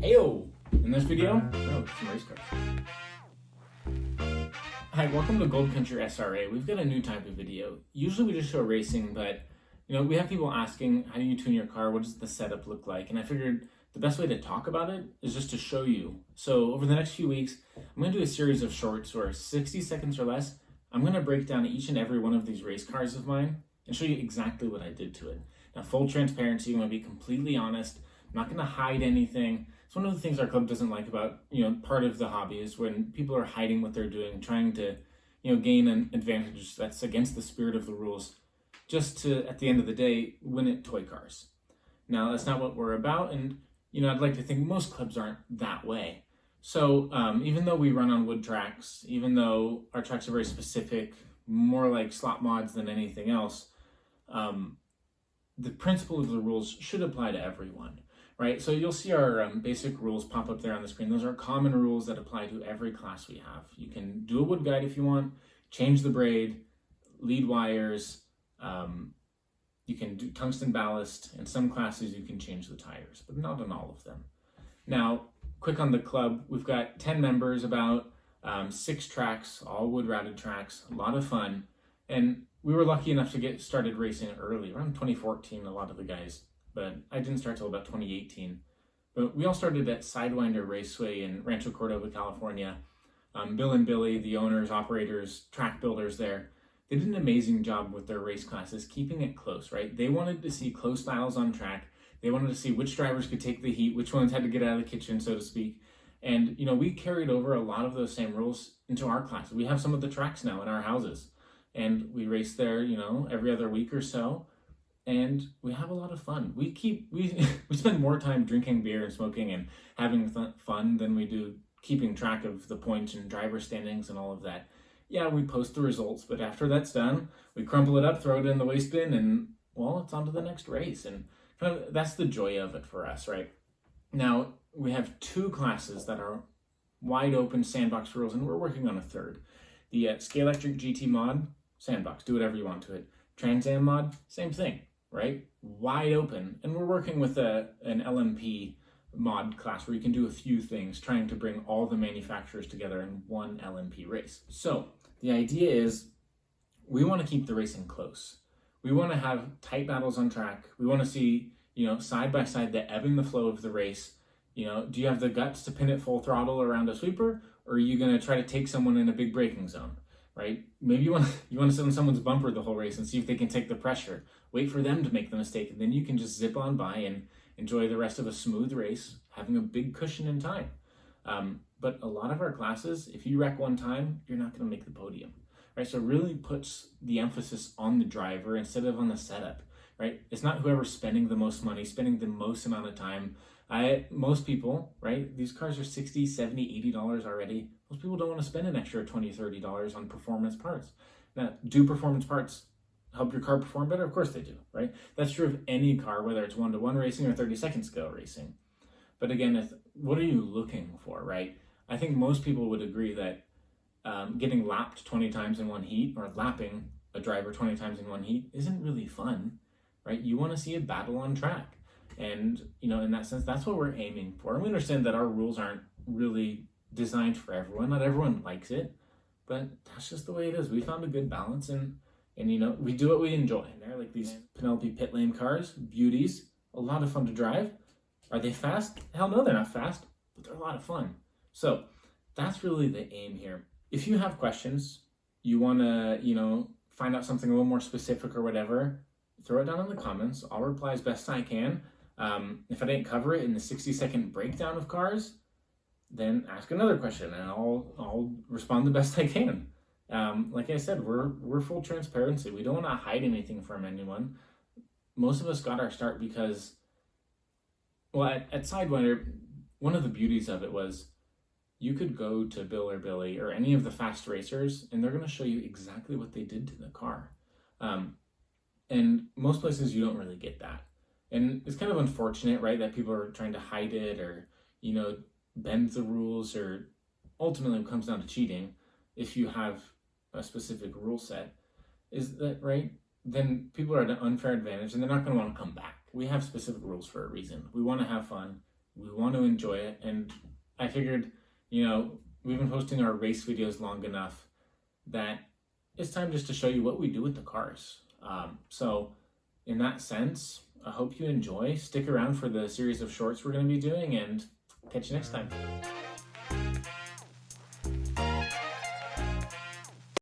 Heyo! In this video, some race cars. Hi, welcome to Gold Country SRA. We've got a new type of video. Usually we just show racing, but we have people asking, how do you tune your car? What does the setup look like? And I figured the best way to talk about it is just to show you. So over the next few weeks, I'm going to do a series of shorts where 60 seconds or less, I'm going to break down each and every one of these race cars of mine and show you exactly what I did to it. Now, full transparency, I'm going to be completely honest. I'm not going to hide anything. It's one of the things our club doesn't like about, part of the hobby is when people are hiding what they're doing, trying to, gain an advantage that's against the spirit of the rules, just to, at the end of the day, win at toy cars. Now, that's not what we're about, and, I'd like to think most clubs aren't that way. So, even though we run on wood tracks, even though our tracks are very specific, more like slot mods than anything else, the principle of the rules should apply to everyone. Right, so you'll see our basic rules pop up there on the screen. Those are common rules that apply to every class we have. You can do a wood guide if you want, change the braid, lead wires, you can do tungsten ballast. In some classes you can change the tires, but not in all of them. Now, quick on the club, we've got 10 members, about 6 tracks, all wood routed tracks, a lot of fun. And we were lucky enough to get started racing early, around 2014, a lot of the guys. But I didn't start till about 2018. But we all started at Sidewinder Raceway in Rancho Cordova, California. Bill and Billy, the owners, operators, track builders there, they did an amazing job with their race classes, keeping it close, right? They wanted to see close battles on track. They wanted to see which drivers could take the heat, which ones had to get out of the kitchen, so to speak. And, we carried over a lot of those same rules into our classes. We have some of the tracks now in our houses. And we race there, every other week or so. And we have a lot of fun. We spend more time drinking beer and smoking and having fun than we do keeping track of the points and driver standings and all of that. Yeah, we post the results, but after that's done, we crumple it up, throw it in the waste bin, and, well, it's on to the next race. And kind of that's the joy of it for us, right? Now, we have 2 classes that are wide open sandbox rules, and we're working on a third. The Scalextric GT mod, sandbox, do whatever you want to it. Trans Am mod, same thing. Right? Wide open. And we're working with an LMP mod class where you can do a few things, trying to bring all the manufacturers together in one LMP race. So the idea is we want to keep the racing close. We want to have tight battles on track. We want to see, side by side, the ebb and the flow of the race. Do you have the guts to pin it full throttle around a sweeper, or are you going to try to take someone in a big braking zone? Right? Maybe you want to sit on someone's bumper the whole race and see if they can take the pressure. Wait for them to make the mistake, and then you can just zip on by and enjoy the rest of a smooth race, having a big cushion in time. But a lot of our classes, if you wreck one time, you're not going to make the podium. Right? So it really puts the emphasis on the driver instead of on the setup. Right? It's not whoever's spending the most money, spending the most amount of time. Most people, right? These cars are $60, $70, $80 already. Most people don't want to spend an extra $20, $30 on performance parts. Now, do performance parts help your car perform better? Of course they do, right? That's true of any car, whether it's 1-to-1 racing or 30-second scale racing. But again, what are you looking for, right? I think most people would agree that getting lapped 20 times in one heat or lapping a driver 20 times in one heat isn't really fun, right? You want to see a battle on track. And, in that sense, that's what we're aiming for. And we understand that our rules aren't really designed for everyone. Not everyone likes it, but that's just the way it is. We found a good balance, and we do what we enjoy. They're like these Penelope pit lane cars, beauties, a lot of fun to drive. Are they fast? Hell no, they're not fast, but they're a lot of fun. So that's really the aim here. If you have questions, you want to, find out something a little more specific or whatever, throw it down in the comments. I'll reply as best I can. If I didn't cover it in the 60-second breakdown of cars, then ask another question and I'll respond the best I can. Like I said, we're full transparency. We don't want to hide anything from anyone. Most of us got our start because, well, at Sidewinder, one of the beauties of it was you could go to Bill or Billy or any of the fast racers and they're going to show you exactly what they did to the car. And most places you don't really get that. And it's kind of unfortunate, right, that people are trying to hide it or, bend the rules, or ultimately it comes down to cheating if you have a specific rule set. Is that right? Then people are at an unfair advantage and they're not going to want to come back. We have specific rules for a reason. We want to have fun. We want to enjoy it. And I figured, we've been posting our race videos long enough that it's time just to show you what we do with the cars. So in that sense, I hope you enjoy. Stick around for the series of shorts we're going to be doing, and catch you next time.